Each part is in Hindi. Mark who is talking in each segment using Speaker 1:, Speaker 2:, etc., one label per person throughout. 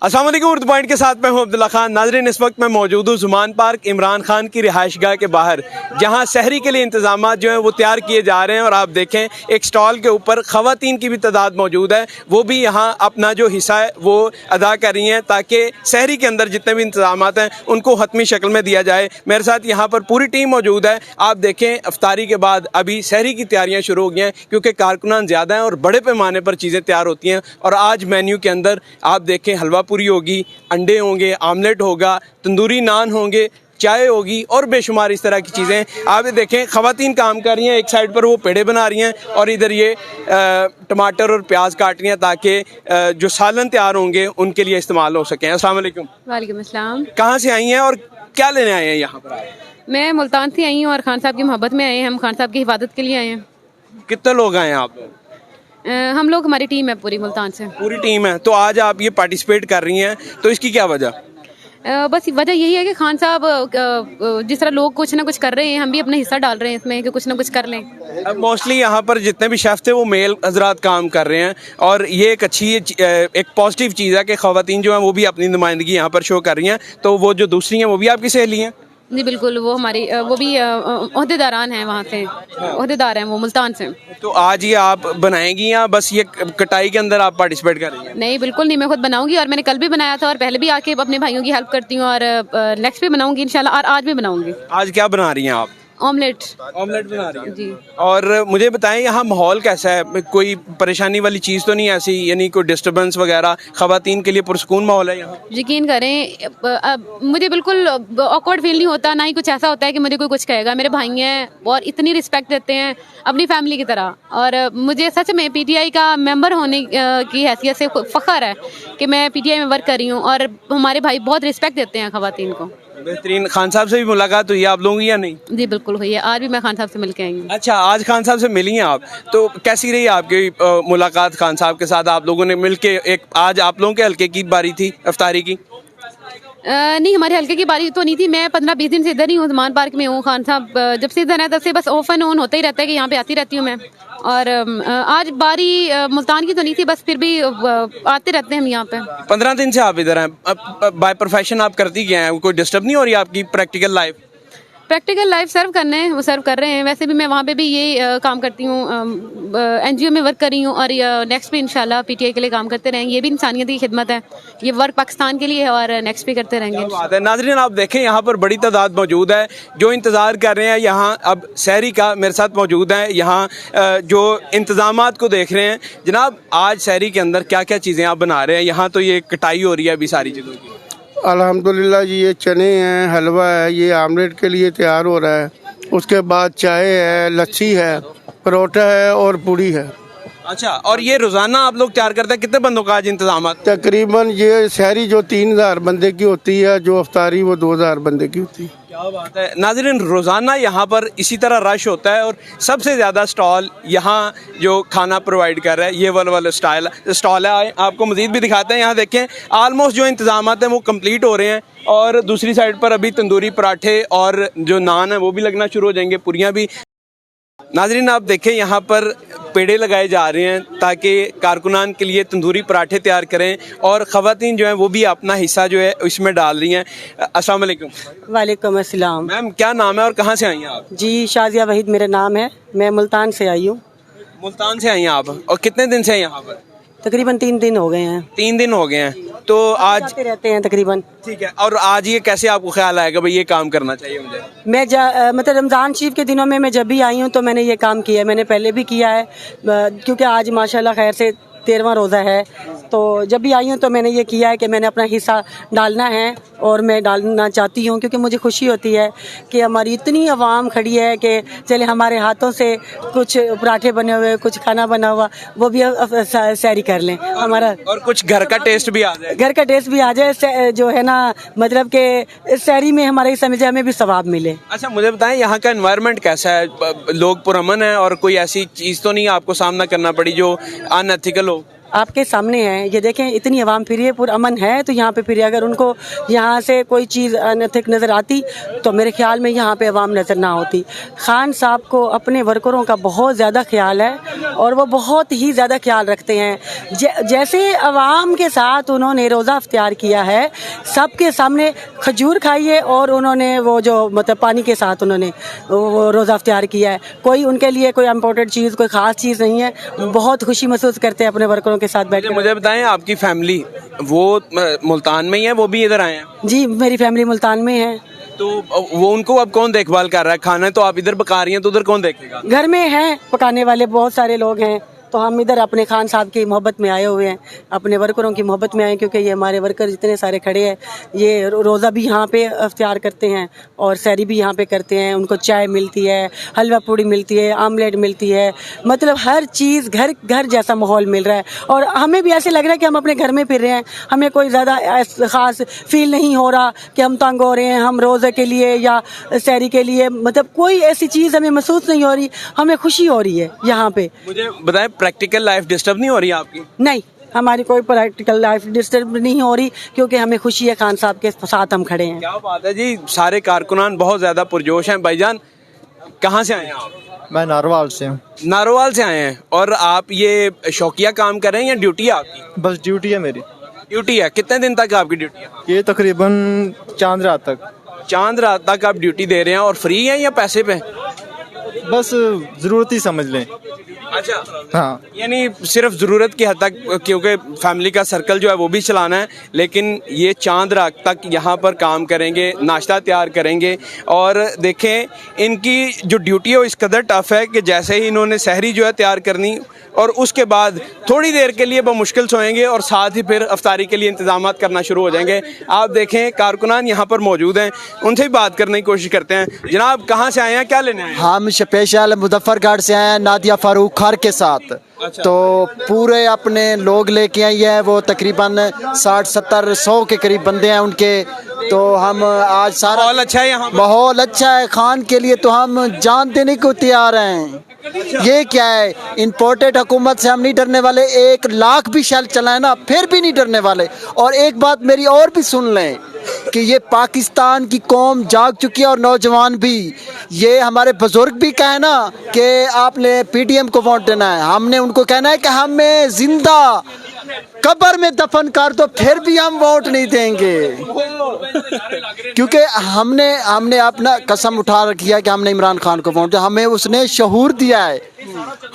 Speaker 1: अस्सलाम वालेकुम। उर्दू पॉइंट के साथ मैं हूं अब्दुल्ला खान। नाज़रीन, इस वक्त मैं मौजूद हूं जुमान पार्क इमरान खान की रिहाइशगाह के बाहर, जहां शहरी के लिए इंतजाम जो हैं वो तैयार किए जा रहे हैं। और आप देखें, एक स्टॉल के ऊपर ख़वातीन की भी तादाद मौजूद है, वो भी यहाँ अपना जो हिस्सा है वो अदा कर रही हैं ताकि शहरी के अंदर जितने भी इंतजाम हैं उनको हतमी शक्ल में दिया जाए। मेरे साथ यहाँ पर पूरी टीम मौजूद है। आप देखें, अफ्तारी के बाद अभी शहरी की तैयारियाँ शुरू हो गई हैं, क्योंकि कारकुनान ज़्यादा हैं और बड़े पैमाने पर चीज़ें तैयार होती हैं। और आज मेन्यू के अंदर आप देखें, हलवा पूरी होगी, अंडे होंगे, आमलेट होगा, तंदूरी नान होंगे, चाय होगी और बेशुमार इस तरह की चीज़ें। आप देखें, ख़वातीन काम कर रही हैं, एक साइड पर वो पेड़े बना रही हैं और इधर ये टमाटर और प्याज काट रही हैं ताकि जो सालन तैयार होंगे उनके लिए इस्तेमाल हो सकें। अस्सलाम वालेकुम।
Speaker 2: वालेकुम अस्सलाम।
Speaker 1: कहाँ से आई हैं और क्या लेने आए हैं यहाँ पर?
Speaker 2: मैं मुल्तान से आई हूँ और खान साहब की मोहब्बत में आए हैं। हम खान साहब की हिफाजत के लिए आए हैं।
Speaker 1: कितने लोग आए हैं आप लोग?
Speaker 2: हम लोग, हमारी टीम है पूरी मुल्तान से।
Speaker 1: पूरी टीम है। तो आज आप ये पार्टिसिपेट कर रही हैं, तो इसकी क्या वजह?
Speaker 2: बस वजह यही है कि खान साहब जिस तरह लोग कुछ ना कुछ कर रहे हैं, हम भी अपना हिस्सा डाल रहे हैं इसमें कि कुछ ना कुछ कर लें।
Speaker 1: अब मोस्टली यहाँ पर जितने भी शेफ थे वो मेल हजरात काम कर रहे हैं और ये एक अच्छी एक पॉजिटिव चीज़ है कि ख़वातीन जो हैं वो भी अपनी नुमाइंदगी यहाँ पर शो कर रही हैं। तो वो जो दूसरी हैं वो भी आपकी सहेली हैं?
Speaker 2: जी बिल्कुल, वो हमारी वो भी ओहदेदारान हैं, वहाँ से ओहदेदार हैं वो मुल्तान से।
Speaker 1: तो आज ये आप बनाएंगी या बस ये कटाई के अंदर आप पार्टिसिपेट कर रही हैं?
Speaker 2: नहीं, बिल्कुल नहीं, मैं खुद बनाऊंगी और मैंने कल भी बनाया था और पहले भी आके अपने भाइयों की हेल्प करती हूँ और नेक्स्ट भी बनाऊंगी इंशाल्लाह, और आज भी बनाऊंगी।
Speaker 1: आज क्या बना रही हैं आप?
Speaker 2: ऑमलेट।
Speaker 1: ऑमलेट बना रही हैं
Speaker 2: जी।
Speaker 1: और मुझे बताएं, यहाँ माहौल कैसा है? कोई परेशानी वाली चीज़ तो नहीं ऐसी, यानी कोई डिस्टर्बेंस वगैरह? ख़वातीन के लिए पुरसकून माहौल है यहाँ?
Speaker 2: यकीन करें, मुझे बिल्कुल ऑकवर्ड फील नहीं होता, ना ही कुछ ऐसा होता है कि मुझे कोई कुछ कहेगा। मेरे भाई हैं और इतनी रिस्पेक्ट देते हैं अपनी फैमिली की तरह। और मुझे सच में पीटीआई का मेंबर होने की हैसियत से फ़ख्र है कि मैं पीटीआई में वर्क कर रही हूँ और हमारे भाई बहुत रिस्पेक्ट देते हैं ख़वातीन को।
Speaker 1: बेहतरीन। खान साहब से भी मुलाकात हुई है आप लोगों की या नहीं?
Speaker 2: जी बिल्कुल हुई है, आज भी मैं खान साहब से मिल के आई हूँ।
Speaker 1: अच्छा, आज खान साहब से मिली हैं आप, तो कैसी रही आपकी मुलाकात खान साहब के साथ? आप लोगों ने मिलके एक, आज आप लोगों के हल्के की बारी थी अफ्तारी की?
Speaker 2: नहीं, हमारे हल्के की बारी तो नहीं थी। मैं 15-20 दिन से इधर ही हूँ, जुमान पार्क में हूँ। खान साहब जब से इधर है तब से बस ऑफ एंड ऑन होता ही रहता है कि यहाँ पे आती रहती हूँ मैं। और आज बारी मुल्तान की तो नहीं थी, बस फिर भी आते रहते हैं हम यहाँ पे।
Speaker 1: 15 दिन से आप इधर हैं। बाय प्रोफेशन आप करती क्या हैं? कोई डिस्टर्ब नहीं हो रही आपकी प्रैक्टिकल लाइफ?
Speaker 2: प्रैक्टिकल लाइफ सर्व करने हैं, वो सर्व कर रहे हैं। वैसे भी मैं वहाँ पे भी ये काम करती हूँ, एनजीओ में वर्क कर रही हूँ और नेक्स्ट भी इंशाल्लाह पीटीआई के लिए काम करते रहेंगे। ये भी इंसानियत की खिदमत है, ये वर्क पाकिस्तान के लिए है और नेक्स्ट भी करते रहेंगे।
Speaker 1: बात है। नाज़रीन, आप देखें, यहाँ पर बड़ी तादाद मौजूद है जो इंतज़ार कर रहे हैं। यहाँ अब शहरी का मेरे साथ मौजूद है, यहाँ जो इंतज़ामात को देख रहे हैं। जनाब, आज शहरी के अंदर क्या क्या चीज़ें आप बना रहे हैं? यहाँ तो ये कटाई हो रही है अभी सारी चीज़ों की।
Speaker 3: अल्हम्दुलिल्लाह जी, ये चने हैं, हलवा है, ये आमलेट के लिए तैयार हो रहा है। उसके बाद चाय है, लस्सी है, परोठा है और पूड़ी है।
Speaker 1: अच्छा, और ये रोज़ाना आप लोग तैयार करते हैं? कितने बंदों का आज इंतजाम?
Speaker 3: तकरीबन ये शहरी जो 3000 बंदे की होती है, जो अफ्तारी वो 2000 बंदे की होती है।
Speaker 1: क्या बात है। नाज़रीन, रोज़ाना यहाँ पर इसी तरह रश होता है और सबसे ज़्यादा स्टॉल यहाँ जो खाना प्रोवाइड कर रहा है ये वाला स्टॉल है। आपको मज़ीद भी दिखाते हैं। यहाँ देखें, आलमोस्ट जो इंतज़ाम हैं वो कंप्लीट हो रहे हैं और दूसरी साइड पर अभी तंदूरी पराठे और जो नान है वो भी लगना शुरू हो जाएंगे, पूरियाँ भी। नाज़रीन, आप देखें, यहाँ पर पेड़े लगाए जा रहे हैं ताकि कारकुनान के लिए तंदूरी पराठे तैयार करें और ख़वातीन जो हैं वो भी अपना हिस्सा जो है इसमें डाल रही हैं। अस्सलाम वालेकुम।
Speaker 4: वालेकुम अस्सलाम।
Speaker 1: मैम, क्या नाम है और कहाँ से आई हैं आप?
Speaker 4: जी, शाजिया वहीद मेरा नाम है, मैं मुल्तान से आई हूँ।
Speaker 1: मुल्तान से आई हैं आप, और कितने दिन से हैं यहाँ पर?
Speaker 4: तकरीबन 3 दिन हो गए हैं।
Speaker 1: 3 दिन हो गए हैं। तो आज
Speaker 4: आते रहते हैं तकरीबन।
Speaker 1: ठीक है। और आज ये कैसे आपको ख्याल आएगा भाई ये काम करना चाहिए मुझे?
Speaker 4: मैं मतलब रमज़ान शरीफ के दिनों में मैं जब भी आई हूँ तो मैंने ये काम किया है। मैंने पहले भी किया है, क्योंकि आज माशाल्लाह खैर से 13वां रोज़ा है। तो जब भी आई हूँ तो मैंने ये किया है कि मैंने अपना हिस्सा डालना है और मैं डालना चाहती हूँ, क्योंकि मुझे खुशी होती है कि हमारी इतनी आवाम खड़ी है कि चले हमारे हाथों से कुछ पराठे बने हुए, कुछ खाना बना हुआ, वो भी सैरी कर लें हमारा, और
Speaker 1: कुछ घर का टेस्ट भी आ जाए।
Speaker 4: घर का टेस्ट भी आ जाए, जो है ना, मतलब कि सैरी में हमारे समझे हमें भी सवाब मिले।
Speaker 1: अच्छा, मुझे बताएं, यहाँ का एनवायरनमेंट कैसा है? लोग पुरअमन है और कोई ऐसी चीज़ तो नहीं आपको सामना करना पड़ी जो अनएथिकल हो?
Speaker 4: आपके सामने है, ये देखें इतनी आवाम फिरी है, पुरअमन है तो यहाँ पे फिरी। अगर उनको यहाँ से कोई चीज़ अनैतिक नज़र आती तो मेरे ख्याल में यहाँ पे आवाम नज़र ना होती। खान साहब को अपने वर्करों का बहुत ज़्यादा ख्याल है और वो बहुत ही ज़्यादा ख्याल रखते हैं। जैसे आवाम के साथ उन्होंने रोज़ा अख्तियार किया है, सबके सामने खजूर खाई है और उन्होंने वो जो मतलब पानी के साथ उन्होंने वो रोज़ा अख्तियार किया है। कोई उनके लिए कोई इम्पोर्टेंट चीज़, कोई ख़ास चीज़ नहीं है। बहुत खुशी महसूस करते हैं अपने वर्करों के साथ बैठ कर।
Speaker 1: मुझे बताएं, आपकी फैमिली वो मुल्तान में ही है, वो भी इधर आए हैं?
Speaker 4: जी, मेरी फैमिली मुल्तान में है।
Speaker 1: तो वो उनको अब कौन देखभाल कर रहा है? खाना तो आप इधर पका रही हैं, तो उधर कौन देखेगा?
Speaker 4: घर में हैं पकाने वाले बहुत सारे लोग हैं, तो हम इधर अपने खान साहब की मोहब्बत में आए हुए हैं, अपने वर्करों की मोहब्बत में आए, क्योंकि ये हमारे वर्कर जितने सारे खड़े हैं, ये रोज़ा भी यहाँ पे अख्तियार करते हैं और सहरी भी यहाँ पे करते हैं। उनको चाय मिलती है, हलवा पूड़ी मिलती है, आमलेट मिलती है, मतलब हर चीज़ घर घर जैसा माहौल मिल रहा है। और हमें भी ऐसे लग रहा है कि हम अपने घर में फिर रहे हैं। हमें कोई ज़्यादा ख़ास फील नहीं हो रहा कि हम तंग हो रहे हैं, हम रोज़े के लिए या सहरी के लिए, मतलब कोई ऐसी चीज़ हमें महसूस नहीं हो रही। हमें खुशी हो रही है यहाँ पे।
Speaker 1: मुझे बताएं, प्रैक्टिकल लाइफ डिस्टर्ब नहीं हो रही आपकी?
Speaker 4: नहीं, हमारी कोई प्रैक्टिकल लाइफ डिस्टर्ब नहीं हो रही, क्योंकि हमें खुशी है खान साहब के साथ हम खड़े हैं।
Speaker 1: क्या बात है जी, सारे कारकुनान बहुत ज्यादा पुरजोश हैं। भाईजान, कहाँ से आए हैं आप?
Speaker 5: मैं नारवाल से हूँ।
Speaker 1: नारोवाल से आए हैं। और आप ये शौकिया काम कर रहे हैं या ड्यूटी है आपकी?
Speaker 5: बस ड्यूटी है मेरी।
Speaker 1: ड्यूटी है। कितने दिन तक आपकी ड्यूटी है?
Speaker 5: ये तकरीबन चांद रात तक।
Speaker 1: चांद रात तक आप ड्यूटी दे रहे हैं, और फ्री हैं या पैसे पे?
Speaker 5: बस ज़रूरत ही समझ लें।
Speaker 1: अच्छा,
Speaker 5: हाँ,
Speaker 1: यानी सिर्फ ज़रूरत की हद तक, क्योंकि फैमिली का सर्कल जो है वो भी चलाना है, लेकिन ये चांद रात तक यहाँ पर काम करेंगे, नाश्ता तैयार करेंगे। और देखें, इनकी जो ड्यूटी है वो इस कदर टफ है कि जैसे ही इन्होंने सहरी जो है तैयार करनी, और उसके बाद थोड़ी देर के लिए बमुश्किल सोएंगे और साथ ही फिर अफ्तारी के लिए इंतजाम करना शुरू हो जाएंगे। आप देखें, कारकुनान यहाँ पर मौजूद हैं, उनसे भी बात करने की कोशिश करते हैं। जनाब, कहाँ से आए हैं, क्या लेने आए हैं?
Speaker 6: हम स्पेशल मुजफ्फरगढ़ से आए हैं, नादिया फारूक खार के साथ।
Speaker 1: अच्छा।
Speaker 6: तो पूरे अपने लोग लेके आई है, वो तकरीबन 60-70-100 के करीब बंदे हैं उनके। तो हम आज सारा
Speaker 1: माहौल अच्छा है यहाँ पर?
Speaker 6: माहौल अच्छा है, खान के लिए तो हम जान देने को तैयार हैं। ये क्या है, इम्पोर्टेड हुकूमत से हम नहीं डरने वाले। 1 लाख भी शेल चलाए ना, फिर भी नहीं डरने वाले। और एक बात मेरी और भी सुन लें कि ये पाकिस्तान की कौम जाग चुकी है, और नौजवान भी। ये हमारे बुजुर्ग भी कहे ना कि आपने पीटीएम को वोट देना है, हमने उनको कहना है कि हमें जिंदा कब्र में दफन कर दो, फिर भी हम वोट नहीं देंगे। क्योंकि हमने अपना कसम उठा रखी है कि हमने इमरान खान को वोट दिया। हमें उसने शऊर दिया है,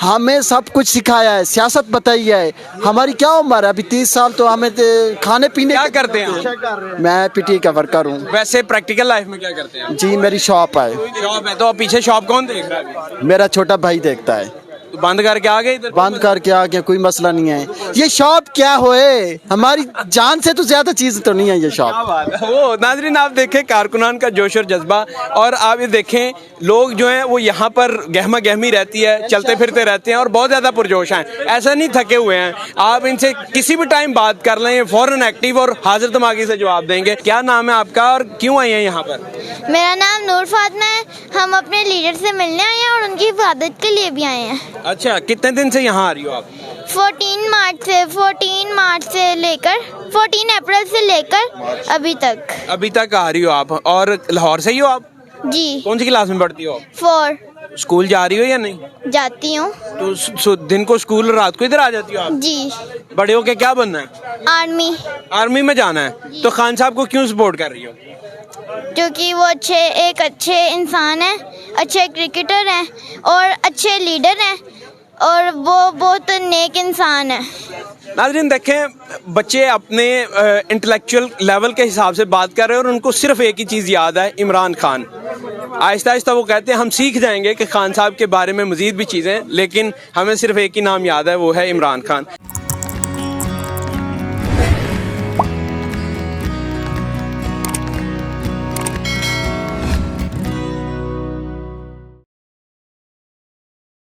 Speaker 6: हमें सब कुछ सिखाया है, सियासत बताई है। हमारी क्या उम्र है अभी, 30 साल, तो हमें खाने पीने
Speaker 1: क्या करते हैं?
Speaker 6: मैं पीटी का वर्कर हूँ।
Speaker 1: वैसे प्रैक्टिकल लाइफ में क्या करते हैं?
Speaker 6: जी, मेरी शॉप है।
Speaker 1: शॉप है, तो अब पीछे शॉप कौन देख रहा है अभी?
Speaker 6: मेरा छोटा भाई देखता है।
Speaker 1: तो बंद करके आ गए इधर?
Speaker 6: बंद करके आ गया, कोई मसला नहीं है। ये शॉप क्या होए, हमारी जान से तो ज्यादा चीज तो नहीं है ये शॉप।
Speaker 1: क्या बात है। वो नाजरीन, आप देखें कारकुनान का जोश और जज्बा, और आप ये देखें लोग जो हैं वो यहाँ पर गहमा गहमी रहती है, चलते फिरते रहते हैं और बहुत ज़्यादा पुरजोश हैं। ऐसा नहीं थके हुए हैं। आप इनसे किसी भी टाइम बात कर लें, फ़ौरन एक्टिव और हाजिर दिमागी से जवाब देंगे। क्या नाम है आपका और क्यों आए हैं यहाँ पर?
Speaker 7: मेरा नाम नूर फातिमा है। हम अपने लीडर से मिलने आए हैं और उनकी हिफाजत के लिए भी आए हैं।
Speaker 1: अच्छा, कितने दिन से यहाँ आ रही हो आप?
Speaker 7: 14 मार्च से लेकर 14 अप्रैल से लेकर अभी तक
Speaker 1: आ रही हो आप। और लाहौर से ही हो आप?
Speaker 7: जी।
Speaker 1: कौन सी क्लास में पढ़ती हो?
Speaker 7: 4
Speaker 1: स्कूल जा रही हो या नहीं?
Speaker 7: जाती हूँ।
Speaker 1: तो दिन को स्कूल, रात को इधर आ जाती हो आप?
Speaker 7: जी।
Speaker 1: बड़े होके क्या बनना है? आर्मी में जाना है। तो खान साहब को क्यों सपोर्ट कर रही हो?
Speaker 7: क्योंकि वो एक अच्छे इंसान हैं, अच्छे क्रिकेटर हैं और अच्छे लीडर हैं, और वो बहुत नेक इंसान है।
Speaker 1: नाज़रीन, देखें, बच्चे अपने इंटेलेक्चुअल लेवल के हिसाब से बात कर रहे हैं और उनको सिर्फ एक ही चीज़ याद है, इमरान खान। आहिस्ता आहिस्ता वो कहते हैं हम सीख जाएंगे कि खान साहब के बारे में मज़ीद भी चीज़ें, लेकिन हमें सिर्फ एक ही नाम याद है, वो है इमरान खान।